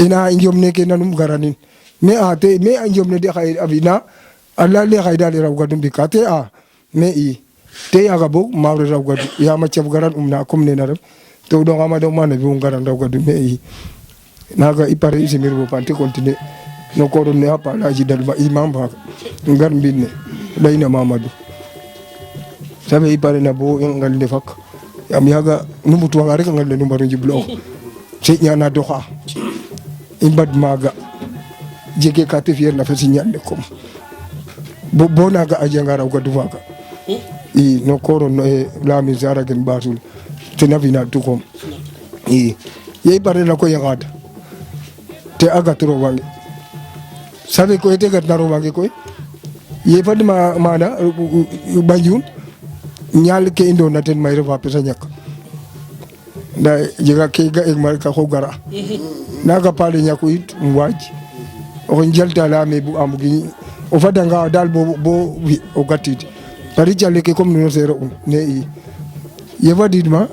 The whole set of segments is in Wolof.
ina injom ne ke nanum garanin me ate me injom ne de khay abina alla le khay dal raw gadum bikate me I te aga bo mawre raw gadu ya ma ceb garan na kom ne naram to do ngama do mana bi garan raw gadu me I naga ipare isimir bo panti continue no ko ne apa laji dal ba imam ba ngar binne dayna Mamadou sabe ipare na bo ngal de fak am yaga numbutu nga rek ngal le numbaru jiblo ci ñana doxa imbad maga jege ka te fier na fa ci ñande kom bo naga aje nga raw gadu faga I no koro no la mi zara gen batul te na vina tu kom I ye pare na ko yagada te aga tro wangi sabe ko ete gat naro wangi ko ye fad mana banjun nyal ke indo na ten may refa pesa nyak da jega ke ga ek mar ka ko gara naga pale nyaku it waji o njalta la me bu amugi o fadanga dal bo wi o gatidi pari jalle ke comme no zero ne I ye vadidma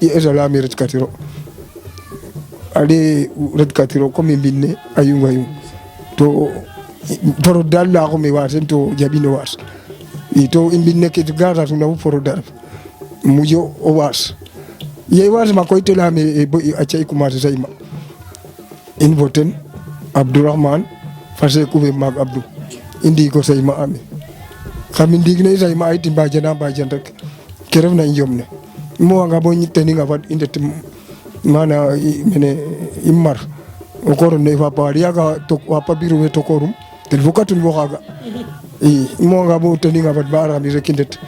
I ezala mi ret katiro ale ret katiro comme binne ayunga yu to toro dal la ko mi wasen to jabino was I to binne ke gara to na foro dar mujo o was ye was ma ko itela me acay commencé sayma in voten Abdourahman fase ko be mag Abdou indi ko sayma ami kami ndigne sayma ay timba jana ba jan rek keref na njomne mo nga bo nyiteni nga fat inde mana mene immar o koron ne fa pari yaga to wa pabiru we to korum tel vokatun bo xaga mo nga bo teni nga fat bara mi rekindet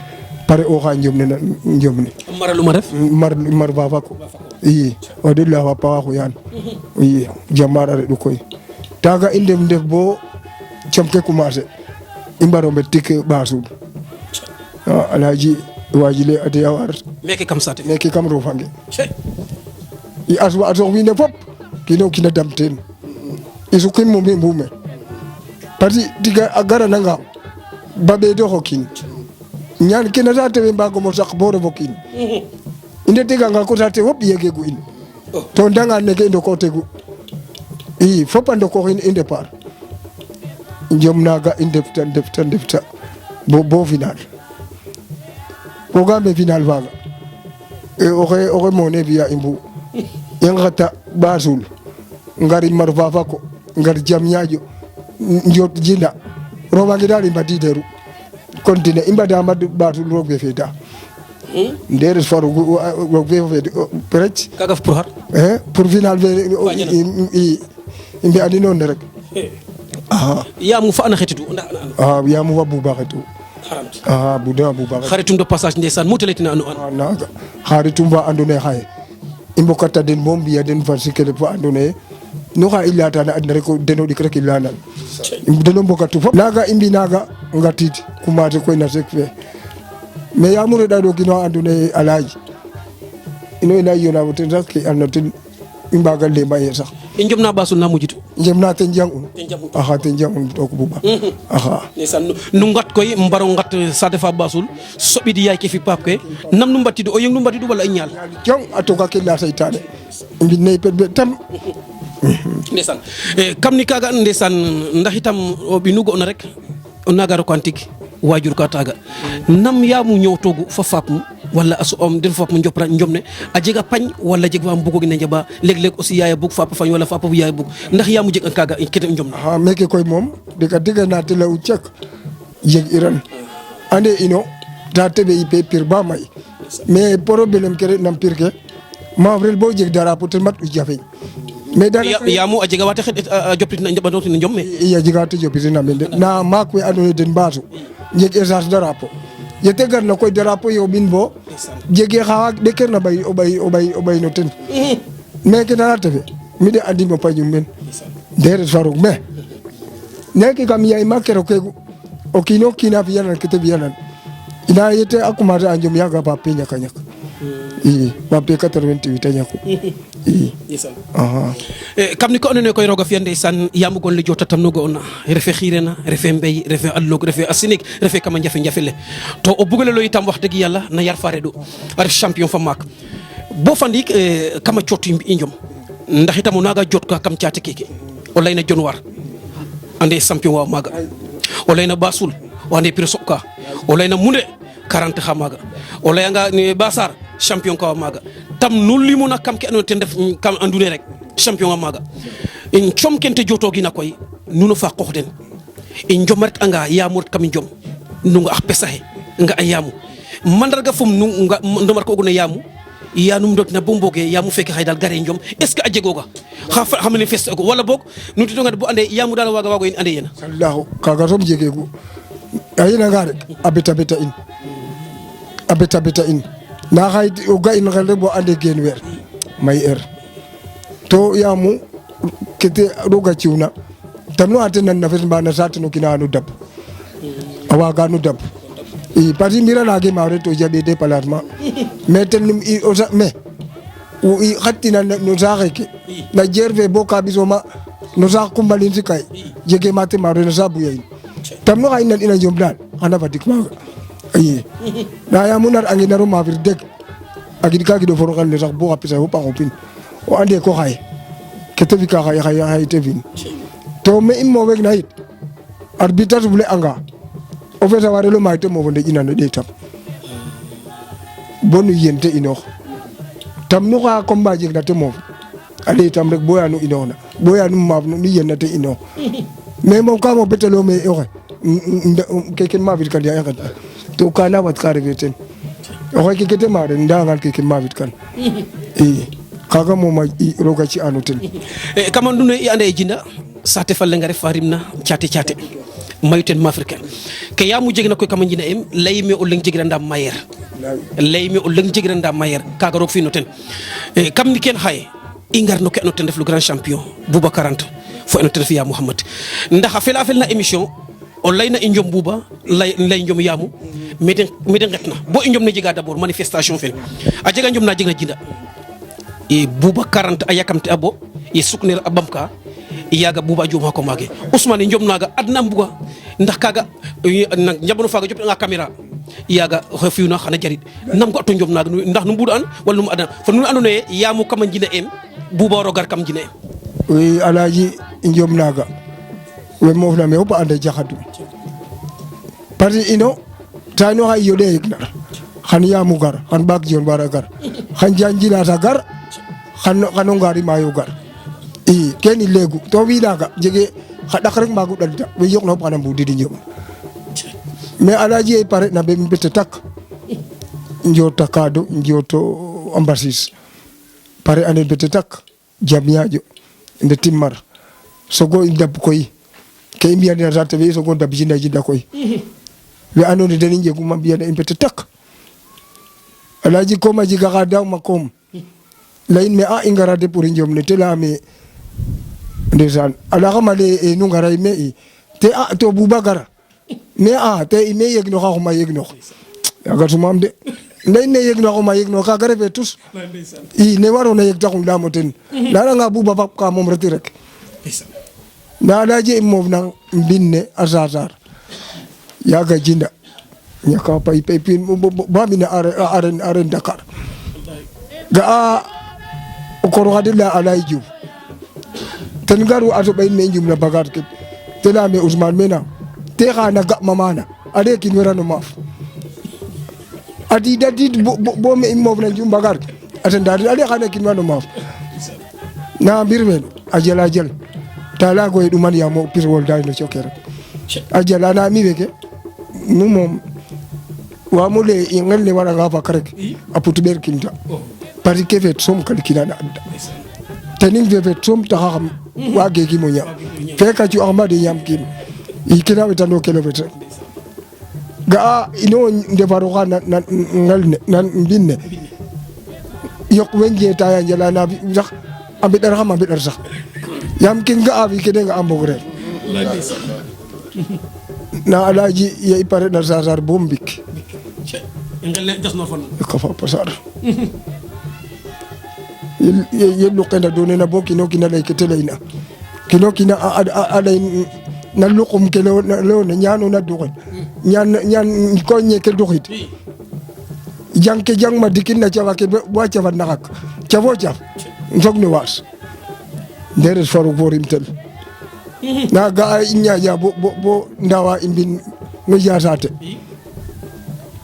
pare o xa njomne maraluma def mar ba fa ko o de la fa pa ko yan jamara re du koy taga indem def bo chamke commencé imbaro be tik basul alaji wajile ade yawar meke kam sate meke kam ro fange I aswa aso winde fop kino kina damten isu kim mo mbume parti diga agara nanga babe do hokin nyal kina zate be mbago mo sak boro bokin inde diga nga ko zate hop yege gu in to ndanga neke ndo ko tegu fop ando ko inde par njom naga indefta bo final ko gambe final vaga o mone biya imbu yangata basul ngari marfafa ko ngar jam nyaajo njot jinda roma ngidali mbati deru continue imbada mad basul rogbe feta nderes faru rogbe feta prech kaga pour har pour final be imbe andi non rek ya mu fa ana xetitu ya mu wabu baxetu buda bu bax xaritum de passage ndeysaan mu teletina anu naga xaritum ba andone xaye imbokata den mom biya den farsikele fa andone no xa ilata na adna rek deno dik rek ilana deno mbokatu fop naga imbi naga ngatit commencé koy na sek fe mais ya mu reda do kino andone alaji ino ina yona woten rek anotin imbagal le baye sax njom na basul na mujitu njom na ten jangun ten jangun to ko buba nesan nu ngat koy mbaro ngat sa defa basul sobidi yaay ke fi pap ke nam nu mbatidu o yeng nu mbatidu wala ñal jong atoka ke la saytane mbi ne pet tam nesan kam ni kaga ndesan ndax itam o bi nu go na rek o nagaro quantique wajur ka taga nam yamu ñew togu fa fapum wala asu den fop njopra njomne a jega pañ wala jeg wa mbugo ne njaba leg aussi yaaya bug fap fañ wala fap yaaya bug ndax yamu jeg kaga kete njomne meke koy mom diga na te law ciak jeg iran ande ino ta tebe ipe pir ba may mais problème kere nam pir ke ma vrel bo jeg dara pour mat u jafeñ mais dara yamu a jega wate xet jopit na njaba doti njom me ya jega to jopit na mende na mak we andone den basu jeg essence dara po yete gar na koy drapeau yo bin bo jege xawa de ker na bay o bay no ten mais ke dara tefe mi de andi mo pañum men der faruk me neki kam yaay makero ke o kino kina fi yanan kete biyanan ina yete akuma ta anjum yaga ba penya kanyak ba pe 88 tanyaku kam ni ko onene koy roga fiande san yamu gon le jota tam no go on refe xirena refe mbey refe allog refe asinik refe kama jafe le to o bugale lo itam wax deug yalla na yar faare do ref champion fa mak bo fandik kama ciotu njom ndax itam o naga jot ka kam caate keke o layna Dionewar ande champion wa maga o layna Basul o ande prix soɓka o layna Moundé 40 xa maga o layanga Basar champion ka wa maga tam nu limona kam ke ando ten def kam andune rek champion wa maga in com kente jotogina koy nuno fa qox den in jom ret anga yamur kam jom nunga ax pesaxe nga a yamu mandarga fum nu nga ndomar ko oguna yamu yanum dot na bo mboge yamu feke xay dal gare njom est ce que a jegoga xa manifeste ko wala bok nu titonga bo ande yamu dal waga in ande yena sallahu kaga som jegegu ayina nga rek abeta beta in na xay o ga in xel bo ande gen wer may to yamu kete roga ciuna tamno atena na fes bana satno kina anu dab awaga nu dab i pati mira nage mawre to jabe de palarma metel i osa me u i khatina no saxeke na jerve bo ka bisoma no sax kumbalin sikay jege mate mawre no sabu yayin tamno ay nan ina jom dal ana fatik ma ay na ya munar angi naro mafir dek agid ka gido foro kan le sax bo apisa ho pa opin o ande ko xay kete bi ka xay tevin to me immo weg na hit arbitre bule anga o feta ware lo mayte mo wonde ina no de tam bonu yente ino tam no ka combat jeg na te mo ale tam rek boya no ino na boya no mab no ni yenna te ino mais mo ka mo betelo me o keken ma vit kan ya kan to kana wat ka reveten o ke kete ma de ndangal keken ma vit kan kaga mo ma roga ci anoten kamandune i ande jinda sate falle ngare farimna ciate mayuten mafricain ke yamu jegna koy kam jina em layme o leng jegira ndam mayer kaga rok fi no ten kam ni ken hay ingar no ke no ten def le grand champion Boubacar Anta fo no ten fi ya Mohamed ndax a fel na émission o layna i njom Bouba lay njom yamu meden ngetna bo i njom ne jega d'abord manifestation fel a jega njom na jegna jinda e Boubacar Anta a yakamte abo e sukner abamka yaga Bouba Diom hako mage Ousmane njom naga adna mbuga ndax kaga njabono faga jop nga caméra yaga refiuna xana jarit nam ko to njom naga ndax nu mbudu an wala num adna fa nu andone yamu kam jina em Bouba rogar kam jina em oui alaji njom naga we mofna me opa ande jaxatu parce ino tano hay yode ikna xan yamu gar xan bak jon bara gar xan janjila ta gar xano ngari mayo gar i keni legu to wi daga jege xadak rek magu dalta we yok no pana mbudi di njom mais alaji e pare na be mbete tak njota kado njoto ambasis pare ane bete tak jamyaajo nde timmar sogo indab koy ke mbiya dina tata we sogo dab jinda koy we anone deni njegu ma mbiya en bete tak alaji ko ma jiga gada makom lain me a ingarade pour njom ne tela me ndesan ala xamale e nu ngaray me te a to Boubacar me a te me yegno xa xuma yegno yaga sumam de ndey ne yegno xuma yegno ka garefe tous i ne warona yeg taxum damo ten nana nga Bouba fap ka mom reti rek na daje im mof nang mbinne a sasar yaga jinda ñaka pay pin ba mina aren Dakar ga a o koro xadila alay Diouf ten garu ato ɓayin me njum na bagar ke te leyame Ousmane mena te xana ga mamana ade kin werano maaf a dida did bo me im moof na njum bagar ke aten dadid ade xana kin werano maaf na mbir men a jela jel ta lagoye ɗuman yamo piswol dal no coke rek a jela na mi weke nu moom wamo le i ngel ne waranga fak rek a putu ɓeer kinta parce que fet som kal kinana adda tening fe som taxa xam wage ki mo ñam feka ci Ahmad ñam kim i kina wetano kelo fet ga ino ndefaro xa nan ngel ne nan mbinne yok we njeta ya njala na sax a mbedar xam a mbedar sax yam kin ga fi kene nga ambog re na alaji ya i pare na sasar bo mbik ngel jasno fon ko fa pasar yellu qenda do nena bo kino kina lay ketelayna kino kina alay na luqum kelo na ñano na duxit ñan ko ñeke duxit jang ke jang ma dikin na cafa ke bo cafa naxak cafo caf nsog ne waas nderes faru borimtel na ga inya bo ndawa imbin no jasate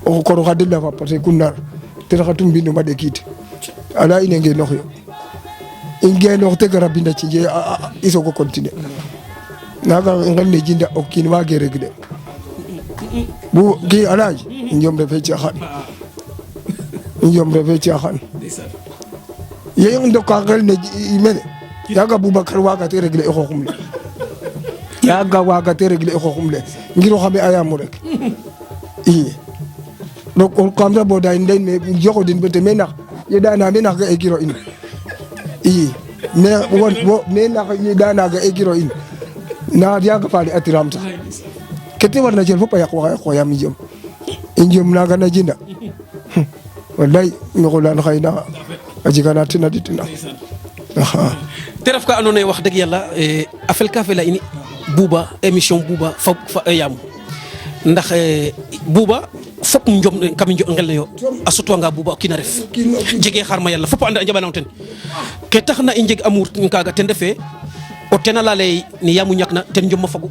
o ko khadilla fa parce que kunnar te khatum bindu made kit ala ine nge noxyo inge nox te garabinda ci je iso ko continuer naga ngane jinda o kin wa ge regle bu gi alaaj njom refe ci xan njom refe ci xan ye ndo ka gal ne mene yaga Boubacar waga te regle e xoxum le yaga waga te regle e xoxum le ngiro xame ayamu rek donc on kamra boda nden me joxo din bete menax ye dana menax ga e giro in ne won bo menax ye dana ga e giro in na yaga faali atiram sax kete warna jël fop a yaq waxa ko yam jom injom naga na jinda wallahi mi xolan xayna a jigana tina ditina te ref ka andoona yee wax dëgg yàlla a fel ka fela ini Bouba émission Bouba fa yaam ndax Bouba fop njom kam ngel yo a sutwanga Bouba o kiin a ref jege xaar ma yàlla fop a anda a njaɓanong ten ke taxna i njeg amour kaaga ten refe o ten ala lay ni yaamu ñak na ten njom ma fagu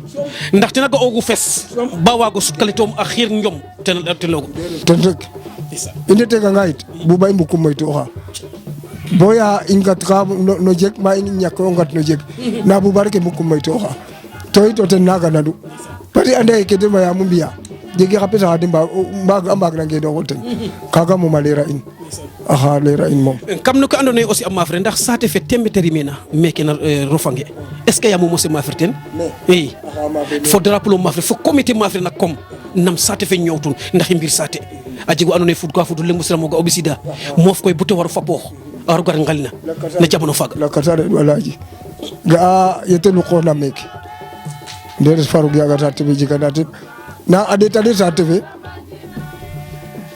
ndax ten a ga'oogu fes ba waago sutkale toom a xiir njom ten loogu ten rek i ndetega yit Bouba i mbukum moytuxa boya i ngat ka no jeg ma i ñak o ngat no jeg na Bouba rek i mbukum moytuxa to yit o ten naga nandu parce que anda ye ke den ma yaamu mbiya jege xa pesa xa de mbaag na ngenoxo ten kaga moom a leera in axa leera in moom kam no ke andoona yee aussi a maafre ndax saate fe tembe te rimena meke na Rofange est ce que yaamo mose maafre ten i fo drapeau maafre fo comité maafre na comme nam saate fe ñoowtun ndax i mbir saate a jeg wa andoona yee fud ka fudu leŋ mosiramoga o ɓisida moof koy bute waru fapoox a waru gar ngalna na jamano faaga lakata reɗ walaji ga'a yete luqoona meeke nderes farug yaaga saate fe jegana ten na a ɗeeta saate fe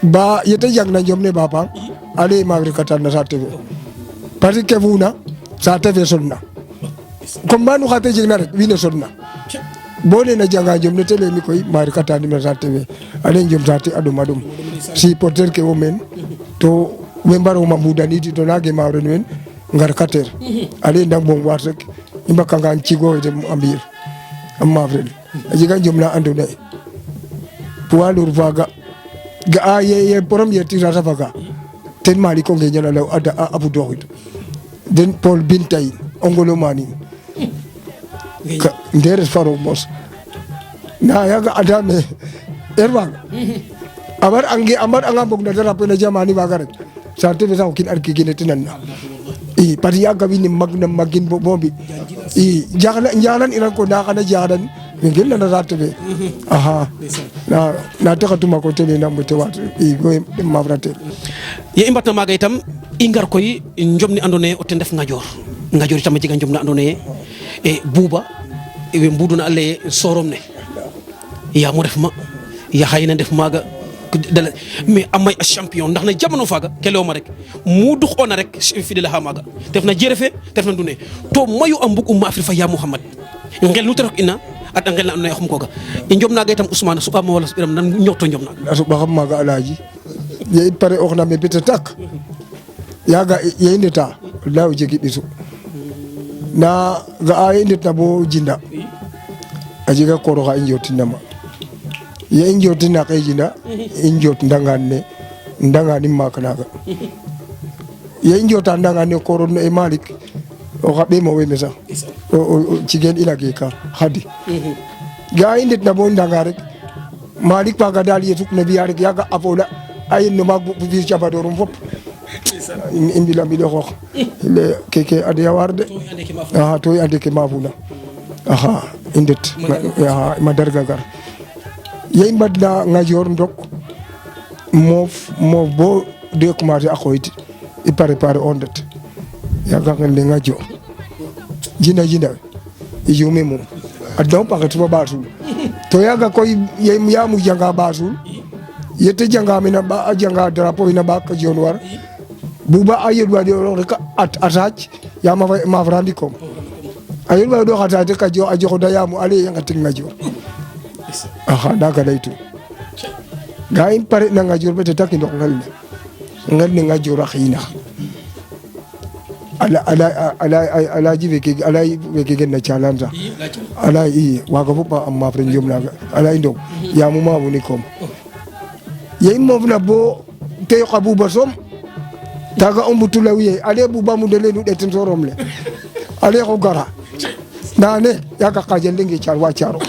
ba yete jangna njom ne ba pang ale maafre katan na saate fe parce que ke fuuna saate fe sodna comme mbanu xa te jegna rek wiin we sodna bo nene janga njom ne te leymi koy maafre katanim na saate fe ale njom saate a ɗom a ɗom supporter ke wo meen to we mbaroma mbudanidi to nage maafre nuwen ngar kater ale ndang bong waat rek i mbakanga cigo dem a mbi'ir a maafre a jega njom na andoona yee poids lourd faga ga'a ye premier tirage a faga ten Malick o Ngeñan a law a fudooxid den Paul Bintayin o Ngolo Manin nderes faro mos na yaga andame er faga a mbar anga mbog na drapeau na jamani faga rek saate fe sax o kiin arki gene tenan na i parce que yaga wiin we mag na magin bo mbi i njaxlan iran ko nda xana jaxlan we ngel na saate fe axa na taxatuma ko tene na mote waat i goye mafratel ye i mbatna maaga itam i ngar koy njom ne andoona yee o ten ref Ngajoor itam a jega njom ne andoona yee Bouba we mbuduna a lay sorom ne yaamo ref ma ya xayna ndef maaga mais a may a champion ndax na jamano faaga ke leyoma rek mu duxoona rek fidèle xa maaga te ref na jere fe te ref na ndune to mayu a mbug um maafri fa Ya Mouhamad ngel nu te rok ina a ngel na andoona yee xum kooga i njom naaga itam Ousmane a suɓaama wala suɓiram nan ñoowto njom naaga a suɓaxam maaga alaaji ye i pare oxna me bete tak yaga ye i ndeta la o jegi ɓisu na ga'a ye i ndetna bo jinda a jega koor oxa i njootinama ye i njootina xe jinda i njoot ndangaan ne ndanganim maak naaga ye i njoota ndangaan ne kooro ne e Malick oxa ɓeemo weme sax o cigel i lage ka xadi ga'a i ndetna bo ndanga rek Malick faaga daal ye suk na fi'a rek yaga a foola a yen no maag fiir cabadorum fop i mbila mbile xoox keke a doya waar de axa to i ande ke maafuna axa i ndet ma darga gar ye i mbadna Ngajoor ndok moof bo de commencer a xooyit i préparer o ndet yaga ngel ne Ngajoor jina i juume moom adna fop a xet fo ɓasul to yaga koy yaamu janga ɓasul yete janga mena a janga drapeau ina ɓaak Dione war Bouba a yeɗwaɗo rek a saac yaam maafra ndikom a yeɗwaɗo xa saac rek a joxoda yaamu ale i ngeting Ngajoor axa naga leytu ga i pare na Ngajoor bete tak i ndok ngel ne Ngajoor a xiina ala jibe ke ala ke genna chalanta ala waga fopa amma fre njom naga ala indo ya mu ma woni kom ye mo na bo te qabu basom daga ombutula wiye ale buba mu dele nu deten soromle ale ko gara nane yaka kajel ngi char wa charo